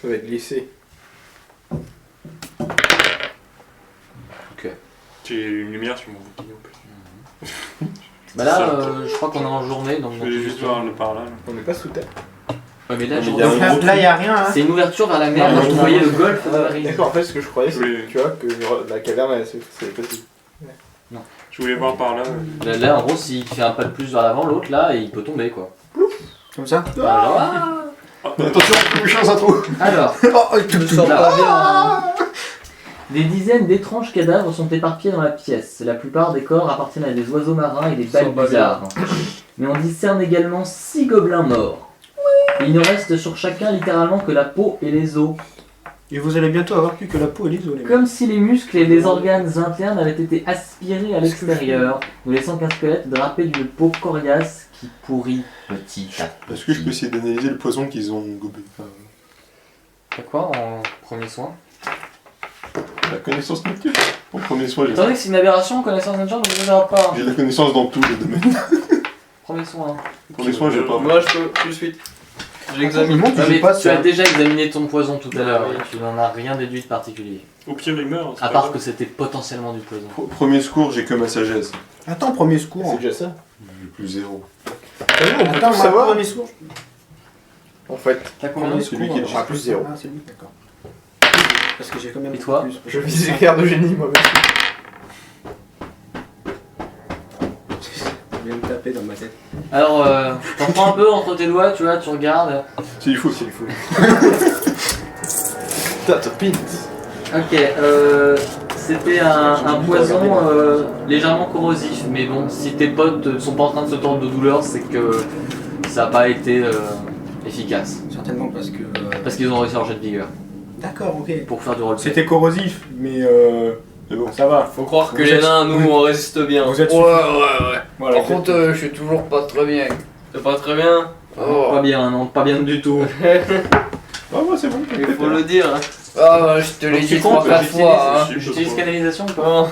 Ça va être glissé. Ok. J'ai une lumière sur mon bouclier en plus. Bah là, je crois qu'on est en journée, donc... Je voulais juste voir le par là. On n'est pas sous terre. Ouais, mais là, Mais je il y a regarde- un Donc là, il n'y a rien, hein. c'est une ouverture vers la mer, Non, donc vous non, voyez non, le non. golfe de Marie. D'accord, en fait, ce que je croyais, c'est Oui. tu vois, que la caverne, c'est possible. Je voulais voir par là. Là, en gros, s'il fait un pas de plus vers l'avant, l'autre, là, il peut tomber, quoi. Comme ça. Voilà, genre, ah. Attention, chance un trou. Alors, Je me sens pas bien. des dizaines d'étranges cadavres sont éparpillés dans la pièce. La plupart des corps appartiennent à des oiseaux marins et des bêtes bizarres. Mais on discerne également 6 gobelins morts. Il ne reste sur chacun littéralement que la peau et les os. Et vous allez bientôt avoir plus que la peau et les os, les mecs. Comme si les muscles et les organes internes avaient été aspirés à l'extérieur, nous laissant qu'un squelette drapé d'une peau coriace qui pourrit petit à petit. Est-ce que je peux essayer d'analyser le poison qu'ils ont gobé? T'as quoi en premier soin? La connaissance nature. En premier soin, Étant donné que c'est une aberration, connaissance nature, donc je ne verrai pas. j'ai de la connaissance dans tous les domaines. Premier soin. Premier soin, j'ai pas. Moi, je peux tout de suite. J'examine. Montre, Non, j'ai mais pas tu as ça. déjà examiné ton poison tout à l'heure oui. et tu n'en as rien déduit de particulier. Au pire, il meurt. c'est À pas part grave. que c'était potentiellement du poison. Premier secours, j'ai que ma sagesse. Attends, premier secours. C'est déjà ça. J'ai plus 0. On peut Attends, tout moi, savoir. premier secours. En fait, T'as combien? Premier C'est lui secours, qui est on à plus 0. Ah, c'est lui, d'accord. Parce que j'ai quand même Et toi plus. Je vise les cartes de génie, moi. Je viens de taper dans ma tête. Alors, t'en prends un peu entre tes doigts, tu vois, tu regardes. C'est il faut. Putain, pint. Ok, c'était un poison légèrement corrosif, mais bon, si tes potes ne sont pas en train de se tordre de douleur, c'est que ça n'a pas été efficace. Certainement parce que. Parce qu'ils ont réussi leur jet de vigueur D'accord, ok. pour faire du roleplay. C'était corrosif, mais Mais bon. ça va. Faut croire que Vous les êtes- nains, nous, on résiste bien. Vous êtes Ouais. Voilà, Par vous êtes- contre, je suis toujours pas très bien. C'est pas très bien. Oh. Pas bien, non, pas bien du tout. Ah, ouais, c'est bon. Il faut le dire. Hein. Ah, je te l'ai Donc, dit tu comptes, 3-4 fois. Hein. J'utilise canalisation ou pas? Oh.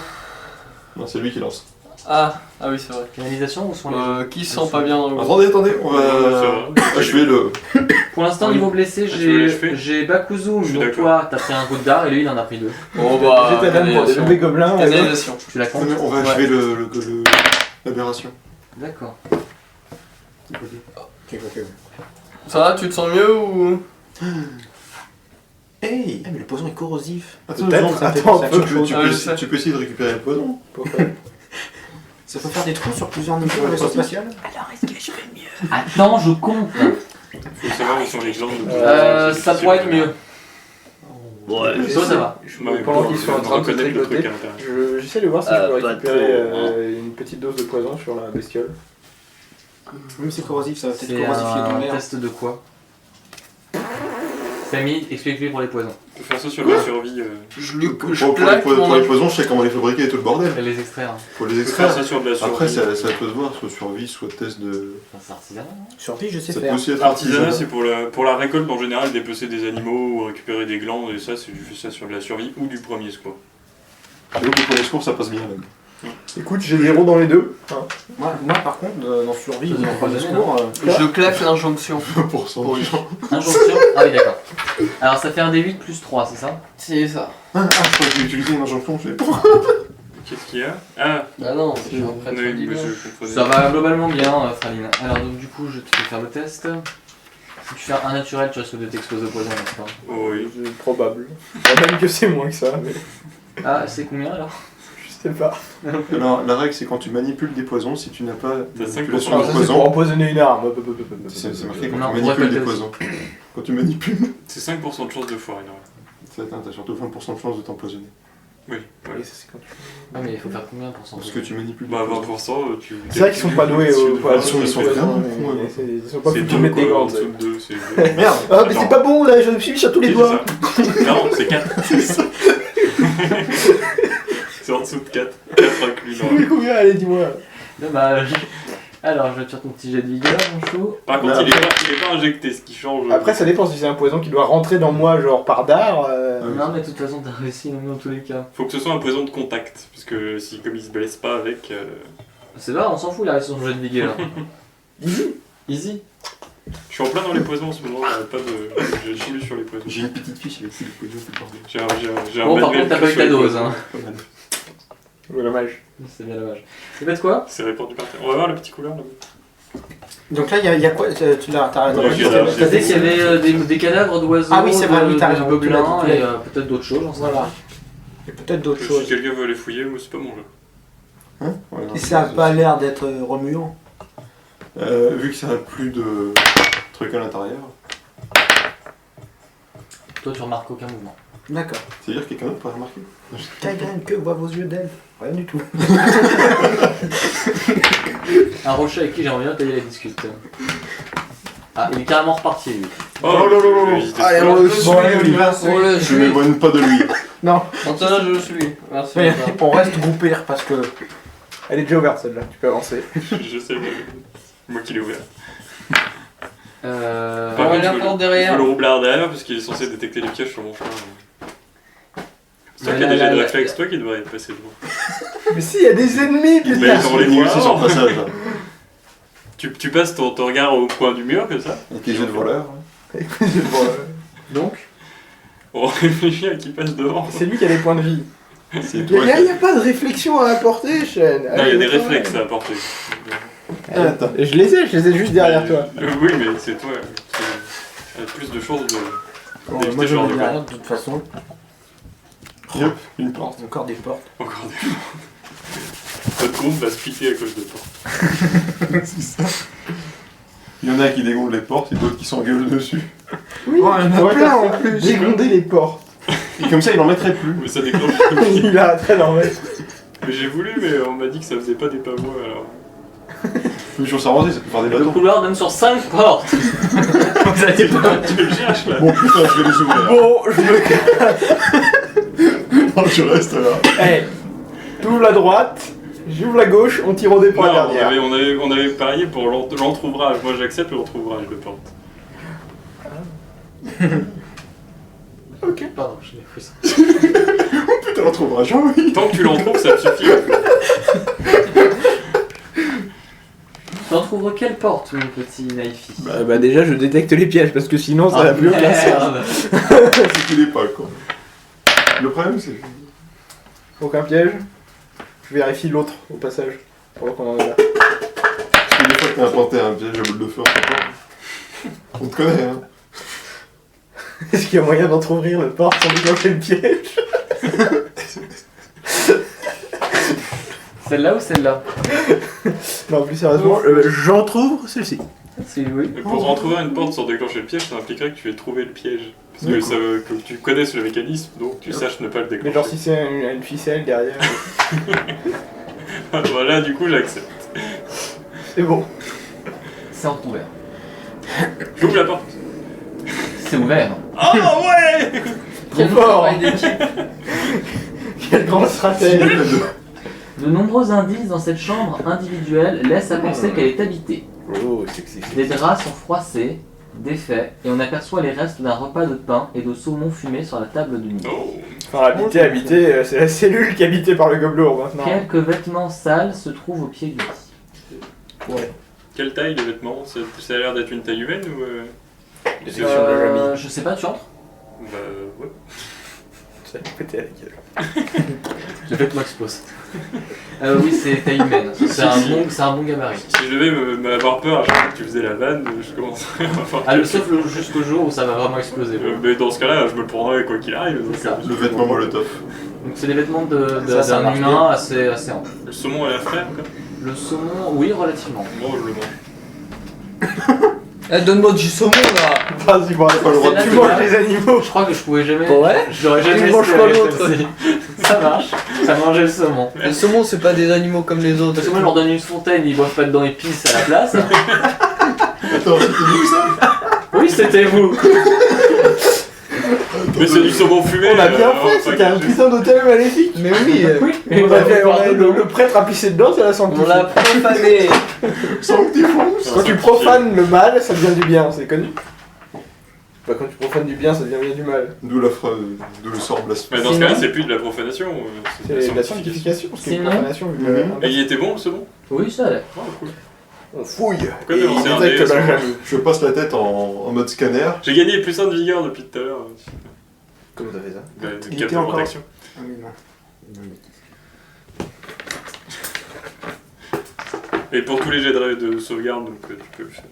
Non, c'est lui qui lance. Ah oui, c'est vrai. Canalisation ou soin léger? Qui se sent pas bien dans le groupe? Attendez, on va achever le. Pour l'instant, Oui. niveau blessé, Ah, tu veux l'achever j'ai Bakuzum, Je suis donc d'accord. toi, t'as pris un coup de dard et lui, il en a pris 2. Oh bah, J'étais dame pour des canalisation. bébés gobelins. Canalisation. Tu la comptes? On va achever l'aberration. D'accord. Ça va, tu te sens mieux ou... Hey, mais le poison est corrosif. Peut-être, ça fait attends, penser à un peu. quelque chose. Ah, je sais. Tu peux essayer de récupérer le poison. Ça peut faire des trous sur plusieurs niveaux de vaisseau spatial. Attends, je compte. Faut savoir où sont les glandes. de- Ça pourrait être mieux. Ouais. Toi, ça va. Ouais, Pendant pour qu'ils sont en train de se reconnaître le truc tricoter, à l'intérieur. j'essaie de voir si je peux pas récupérer trop, hein. une petite dose de poison sur la bestiole. Même si c'est corrosif, ça va peut-être C'est corrosifier dans un l'air. test de quoi? Samy, explique-lui pour les poisons. Faut faire ça sur la survie. Je lui Pour claque mon... les poisons, je sais comment les fabriquer et tout le bordel. Et les extraire. Faut les Faut faire extraire. ça sur de la survie. Après, ça peut se voir, soit survie, soit test de. Enfin, c'est artisanal. non? Survie, je sais Ça peut faire. aussi être Artisanat, c'est pour la récolte en général, dépecer des animaux ou récupérer des glandes, et ça, c'est du fais ça sur de la survie ou du premier secours. Donc, le premier secours, ça passe bien. Même. Écoute, j'ai 0 dans les deux. Hein. Moi, par contre, dans survie, Ça dans doit le pas secours, Je claque l'injonction. 20% des gens. Injonction. Ah oui, d'accord. Alors, ça fait un D8 plus 3, c'est ça? C'est ça. Je crois que j'ai utilisé une injonction, je sais pas. Qu'est-ce qu'il y a? Ah, Bah non, je suis un prêtre oui, divin. monsieur, je comprenais. Ça va globalement bien, Fraline. Alors, donc, du coup, je te fais faire le test. Si tu fais un naturel, tu risques de t'exposer au poison, n'est-ce pas? Oh oui. C'est probable. Même que c'est moins que ça, mais Ah, c'est combien alors? je sais pas. Alors, la règle, c'est quand tu manipules des poisons, si tu n'as pas de T'as 5% manipulation Alors de ça, c'est pour poison, empoisonner une arme. c'est marqué quand Non, tu on manipules répète des aussi. poisons. Quand tu manipules, C'est 5% de chance de foirer, non? t'as surtout 20% de chance de t'empoisonner. Oui, voilà. Oui, ça, c'est quand tu- Ah, mais il faut faire combien pour s'en Parce que tu manipules des Bah, poisons. 20%, tu. C'est vrai qu'ils sont pas doués au poison. Ils sont vraiment cons, hein. Ils sont pas C'est foutus de 2 mettre des quoi, en gants. dessous de 2, c'est. Merde. Ah, mais c'est pas bon là, je me suis mis sur tous les doigts. Non, c'est 4. C'est en dessous de 4. 4 inclus. Oui, combien? Allez, dis-moi. Dommage. Alors, je tire ton petit jet de vigueur, mon chou. Par contre, il est pas injecté, ce qui change. Après, ça dépend si c'est un poison qui doit rentrer dans moi, genre par dard. Non, mais de toute façon, t'as réussi dans tous les cas. Faut que ce soit un poison de contact, parce que si, comme il se blesse pas avec. C'est vrai, on s'en fout, il a réussi son jet de vigueur. Easy. Easy. Je suis en plein dans les poisons en ce moment, j'arrête pas de. J'ai lu sur les poisons. J'ai une petite fiche avec le podium tout le bordel. J'ai un Bon, par manuel contre, t'as pas eu sur ta les dose, poisons. hein. Pas mal. Ouais, dommage. C'est bien dommage. Tu faites quoi? C'est répandu par terre. On va voir le petit couleur là. Donc là, il y a quoi? Tu l'as t'as Ouais, Tu disais qu'il y avait des cadavres d'oiseaux, Ah oui, c'est vrai, oui, t'as raison, de gobelins tu l'as dit. et peut-être d'autres choses, j'en sais Voilà. rien. Et peut-être d'autres Si choses. quelqu'un veut aller fouiller, moi c'est pas mon jeu. Hein voilà. Et ça a pas l'air d'être remuant. Vu que ça n'a plus de trucs à l'intérieur, Toi, tu remarques aucun mouvement. D'accord. c'est-à-dire que quelqu'un d'autre peut remarquer. Kagan, que voient vos yeux d'elfe? Rien du tout. Un rocher avec qui j'aimerais bien tailler la discute. Ah, il est carrément reparti lui. Oh Oh, je lolo, vais hésiter Allez, tout à on l'heure. le suit, Bon, allez, on y va. On le Je suit. m'éloigne pas de lui. Non, Maintenant, je le suis. Merci. mais Bernard. on reste groupés parce que... Elle est déjà ouverte celle-là, tu peux avancer. Je sais, mais moi qui l'ai ouvert. On Par va contre, la je porte veux derrière. le roublard derrière parce qu'il est censé détecter les pièges sur mon chemin. C'est toi Mais qui as là, déjà là, de là, réflexe, toi qui devrais être passé devant. Mais si, il y a des ennemis, Mais putain. dans les Il est aussi voir. sur le passage, là. Tu passes ton regard au coin du mur comme ça. Avec les yeux de voleur. Donc, On réfléchit à qui passe devant. C'est lui qui a les points de vie. C'est Il toi n'y qui... a pas de réflexion à apporter, Shen. Non, il y a des réflexes à apporter. Attends. Je les ai juste derrière toi. Oui, mais c'est toi qui as plus de chances de. Bon, d'éviter moi ce je genre ne de dis cas. rien de toute façon. Yep, une porte. Encore des portes. Encore des. Votre groupe va se piquer à cause de toi. C'est ça. Il y en a qui dégonflent les portes et d'autres qui s'engueulent dessus. Oui, Oh, il y en a pourrait plein, faire en ça. plus. Dégonder les portes. Et comme ça, il en mettrait plus. Mais ça déclenche. Il arrêterait d'en mettre. Mais j'ai voulu, mais on m'a dit que ça faisait pas des pavois alors. Mais je suis avancé, ça peut faire des le bâtons. couloir donne sur 5 portes. Vous allez pas. Tu le cherches là. Bon putain, je vais les ouvrir. Bon, je me... Non, tu restes là. Hey, t'ouvres la droite, j'ouvre la gauche, on tire au dé pour la Non, dernière. on avait parié pour l'entr'ouvrage. Moi j'accepte l'entr'ouvrage de porte. Ok. Pardon, je l'ai fait ça. Putain, on trouvera jamais. Tant que tu l'entrouvres, ça te suffit. T'en trouves quelle porte, mon petit Naifi? Bah déjà, je détecte les pièges parce que sinon ça n'a plus aucun sens. merde. C'est qu'il est pas, quoi. Le problème, c'est... Aucun piège. Je vérifie l'autre au passage. Pendant qu'on en est là. Parce que des fois que t'as apporté un piège à boule de feu en sortant. On te connaît, hein. Est-ce qu'il y a moyen d'entrouvrir le porte sans déclencher le piège? Celle-là ou celle-là? Non, plus sérieusement, j'entrouvre celle-ci. C'est oui. Mais pour entrouvrir une porte sans déclencher le piège, ça impliquerait que tu aies trouvé le piège. Parce que, que tu connaisses le mécanisme, donc tu saches ne pas le Mais déclencher. genre si c'est une ficelle derrière, Voilà, du coup j'accepte. c'est bon. C'est entrouvert. J'ouvre la porte. C'est ouvert. Oh ouais. Quel fort. travail d'équipe. Quel grand stratège. De nombreux indices dans cette chambre individuelle laissent à penser qu'elle est habitée. Oh, sexy. Des draps sont froissés, défaits, et on aperçoit les restes d'un repas de pain et de saumon fumé sur la table de nuit. Oh. Enfin, habité, c'est la cellule qui est habitée par le gobelin maintenant. Quelques vêtements sales se trouvent au pied du lit. Ouais. Quelle taille les vêtements? Ça a l'air d'être une taille humaine ou Des sections de Jamie. Je sais pas, tu entres? Bah ouais. Ça va péter à la gueule. Le vêtement explose. Oui, c'est taille humaine. C'est un bon gabarit. Si je devais m'avoir peur à chaque fois que tu faisais la vanne, je commencerais à avoir... Sauf jusqu'au jour où ça va vraiment exploser. Mais dans ce cas-là, je me le prendrais quoi qu'il arrive. donc, C'est ça. Le vêtement Molotov. Donc c'est des vêtements Ça d'un marche humain assez ample. Le saumon à la frais encore? Le saumon, oui, relativement. Moi je le mange. Eh, donne-moi du saumon là. Vas-y, bon, pas le droit de tu tuer, manges hein. les animaux. Je crois que je pouvais jamais. Ouais. J'aurais jamais Tu manges espéré pas l'autre. celle-ci. Ça marche. Ça mangeait le saumon. Le saumon, c'est pas des animaux comme les autres. Parce que moi je leur donne une fontaine, ils boivent pas dedans, ils pissent à la place. Attends, c'était nous ça? Oui, c'était vous. Mais c'est du saumon fumé. On a bien fait, c'était un putain d'hôtel maléfique. Mais oui, Oui. Le prêtre a pissé dedans, ça l'a senti. on l'a profané. Sans que t'y fonces. Quand tu profanes le mal, ça devient du bien, c'est connu. Bah, quand tu profanes du bien, ça devient du mal. D'où la phrase, d'où le sort Mais blasphème. dans ce Sinon- cas-là, c'est plus de la profanation, c'est C'est de la sanctification, parce que Sinon- profanation, vu que- Mhm. Et il était bon le saumon? Oui, ça allait. Oh cool. On fouille. Pourquoi Et t'as lancé il un détecte dé, la ça jamie. Je passe la tête en mode scanner. J'ai gagné plus 1 de vigueur depuis tout à l'heure. Comment t'as fait ça? De Il cap était de encore- protection. Ah oui, non. Et pour tous les jets de sauvegarde, donc tu peux le faire.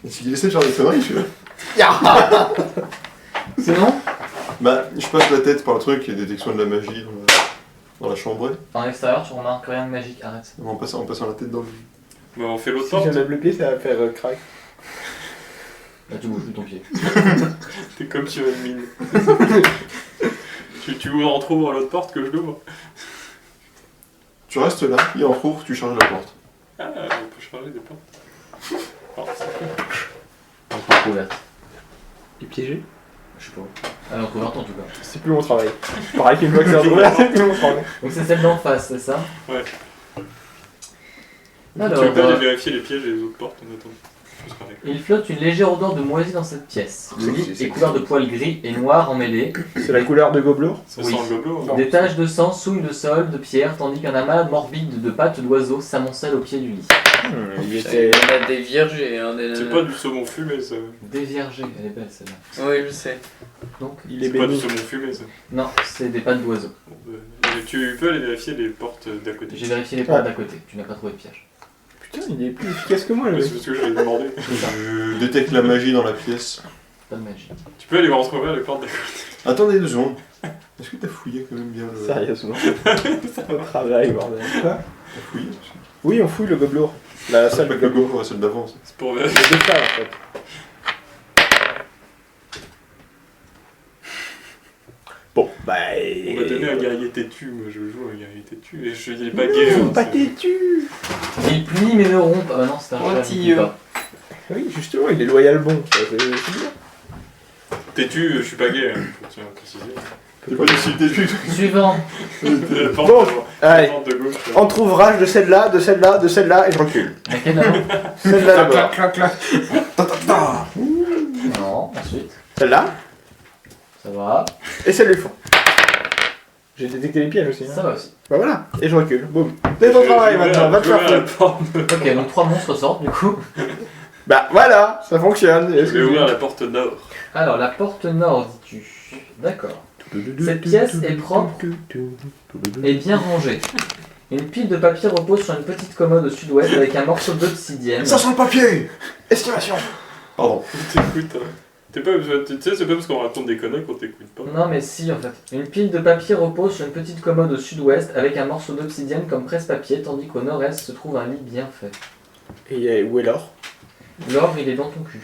S'il essaie de faire des conneries, je suis là. C'est bon? Bah, je passe la tête par le truc, il y a détection de la magie dans la chambre. En extérieur, tu remarques rien de magique, arrête. En passant la tête dans le... Bah, on fait l'autre Si porte. j'enlève le pied, ça va faire crack. Là, tu bouges plus ton pied. T'es comme sur une mine. tu en trouves l'autre porte que je l'ouvre. Tu restes là, il entrouvre, tu charges la porte. Ah, on peut changer des portes. Oh, Porte ouverte. Et piégé? Je sais pas. Elle est ouverte en tout cas. C'est plus mon travail. Pareil qu'une fois que c'est ouvert, c'est plus mon travail. Donc c'est celle d'en face, c'est ça? Ouais. Alors, Tu veux pas aller vérifier les pièges et les autres portes en attendant. Ce sera réglé. il flotte une légère odeur de moisi dans cette pièce. Le lit C'est est couvert de poils gris et noirs emmêlés. C'est la couleur de Gobelot? Ça Oui. sent le gobelot. Hein. Des taches de sang souillent le sol de pierre, tandis qu'un amas morbide de pattes d'oiseaux s'amoncelle au pied du lit. Il Il y en a des viergés, hein, des C'est pas du saumon fumé ça. Déviergé, elle est belle celle-là. Oui, je sais. Donc, Il est C'est pas du béni. saumon fumé ça. non, c'est des pattes d'oiseaux. Bon, tu peux aller vérifier les portes d'à côté. J'ai vérifié les portes d'à côté, tu n'as pas trouvé de piège. Putain, il est plus efficace que moi, le Ouais, mec. c'est parce que j'avais demandé. Je détecte la magie dans la pièce. Pas de magie. Tu peux aller voir retrouver les portes d'à côté. Attendez 2 secondes. Est-ce que t'as fouillé quand même bien le... Sérieusement. C'est un travail, bordel. Quoi? T'as fouillé? Oui, on fouille le Gobelot. La C'est salle pas de que le Gobelot. go, celle d'avance. C'est pour Les deux frères, en fait. Bon, bah... On m'a donné un guerrier têtu, moi je joue un guerrier têtu et je dis pas gay. hein, Pas c'est- têtu. Il plie mais ne rompt pas. Ah non, c'est un chat, il Pointilleux. plie pas. Oui, justement, il est loyal bon. Ça, c'est bien. Têtu, je suis pas gay, hein, faut tiens à préciser. T'es pas du style têtu. Suivant. La porte, Bon, la allez. porte de gauche. Entrouvrage de celle-là, de celle-là, de celle-là, et je recule. Laquelle d'abord? Celle-là d'abord. Clac, clac. Non, ensuite. Celle-là, Ça va. et celle du fond. J'ai détecté les pièges aussi. Hein. Ça va aussi. Bah voilà, et je recule. Boum. C'est ton travail maintenant, va te faire la foutre. porte. Ok, donc 3 monstres sortent du coup. Bah voilà, ça fonctionne. Je vais ouvrir la porte nord. Alors, la porte nord, dis-tu. D'accord. Cette pièce est propre et bien rangée. Une pile de papier repose sur une petite commode au sud-ouest avec un morceau d'obsidienne. Ça sent le papier. Estimation. Pardon. T'écoutes, hein. T'es pas, tu sais, c'est pas parce qu'on raconte des conneries qu'on t'écoute pas. Non mais si en fait. Une pile de papier repose sur une petite commode au sud-ouest avec un morceau d'obsidienne comme presse-papier, tandis qu'au nord-est se trouve un lit bien fait. Et où est l'or? L'or, il est dans ton cul.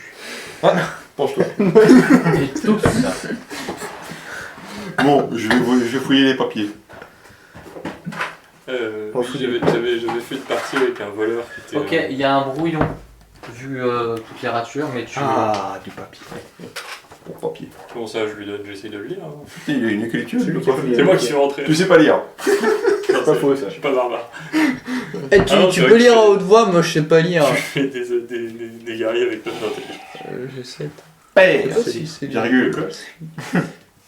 Penche-toi. Et tout ça. Bon, je vais fouiller les papiers. On fout J'avais fait une partie avec un voleur qui était. Ok, il y a un brouillon, vu toutes les ratures, mais tu... Ah, du papier. Bon, papier. Comment ça, je lui donne, j'essaie de le lire. Hein. Il a une écriture, Celui lui, qui a pas. fouillé. C'est moi qui suis rentré. Tu sais pas lire. Non, pas faux, ça. Je suis pas barbare. Eh, Ah non, tu c'est peux vrai que lire je à fais- haute voix, moi je sais pas lire. Je fais des guerriers avec plein d'intelligence. Je sais. Père. Merci, c'est bien. Virgule.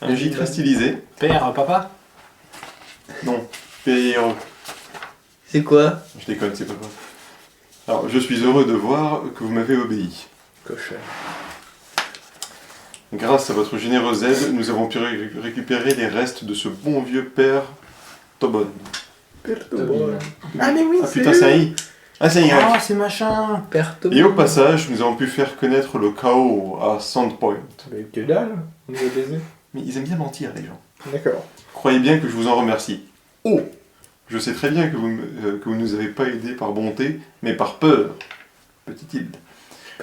Un J très stylisé. Père, papa. Non. Père. C'est quoi? Je déconne, c'est pas vrai. Alors, je suis heureux de voir que vous m'avez obéi. Cochon. Grâce à votre généreuse aide, nous avons pu récupérer les restes de ce bon vieux père Tobon. Ah mais oui, Ah putain, c'est un I. Ah, c'est un Y. Ah, c'est machin. Perte. Et au passage, nous avons pu faire connaître le chaos à Sandpoint. Mais que dalle, on est baisé. Mais ils aiment bien mentir, les gens. D'accord. Croyez bien que je vous en remercie. Oh! Je sais très bien que vous nous avez pas aidés par bonté, mais par peur. Petite île.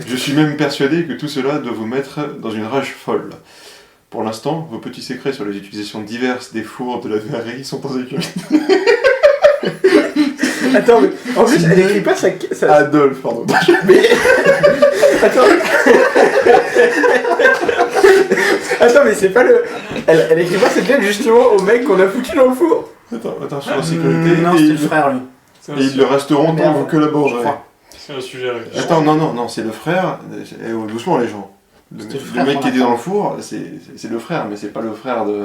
Je suis même persuadé que tout cela doit vous mettre dans une rage folle. Pour l'instant, vos petits secrets sur les utilisations diverses des fours de la verrerie sont en sécurité. Attends, mais en plus, elle écrit pas sa... Adolphe, pardon. Mais... Attends. Attends, mais c'est pas le... Elle écrit pas cette lettre justement au mec qu'on a foutu dans le four. Attends, sur la sécurité. Non, et c'était le ils, frère, lui. et ils le resteront tant que vous collaborerez. C'est un sujet réfléchi. Attends, non, c'est le frère. Doucement, les gens. C'était le Le frère mec qu'on qui a était pas. dans le four, c'est le frère, mais c'est pas le frère de.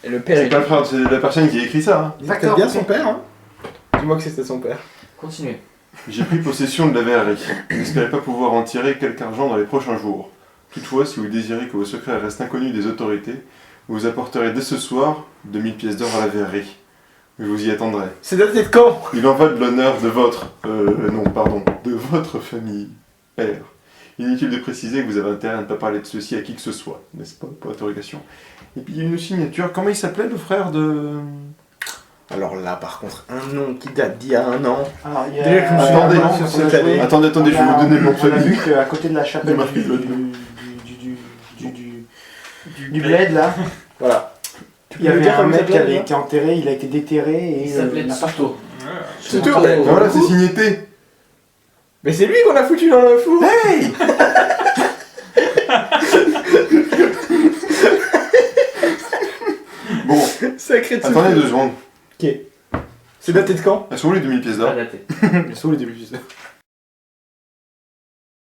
Et le père C'est est pas le frère, c'est la personne qui a écrit ça. Hein. C'était bien son père, hein. Dis-moi que c'était son père. Continuez. J'ai pris possession de la verrerie. Je n'espérais pas pouvoir en tirer quelque argent dans les prochains jours. Toutefois, si vous désirez que vos secrets restent inconnus des autorités, vous apporterez dès ce soir 2000 pièces d'or à la verrerie. Je vous y attendrai. C'est daté de quand? Il en va de l'honneur de votre... de votre famille. Père. Inutile de préciser que vous avez intérêt à ne pas parler de ceci à qui que ce soit, n'est-ce pas? Pour interrogation. Et puis il y a une signature. Comment il s'appelait le frère de... Alors là, par contre, un nom qui date d'il y a un an. Alors, il y a... Déjà que je me suis Attendez, rendu sur cette année. Attendez, je vais vous donner le nom de On a famille. vu qu'à côté de la chapelle Il y a marqué du bled, là, Voilà. il y avait dire un comment il mec qui s'appelait, avait déjà été enterré, il a été déterré et Il s'appelait il n'a pas Tsuto. C'est tout. Oh. Voilà, c'est signé T. Mais c'est lui qu'on a foutu dans le four. Hey Bon, Sacré de attendez 2 secondes. C'est daté de quand? Elles sont où les 2000 pièces d'or? Pas daté. Ils sont les débuts.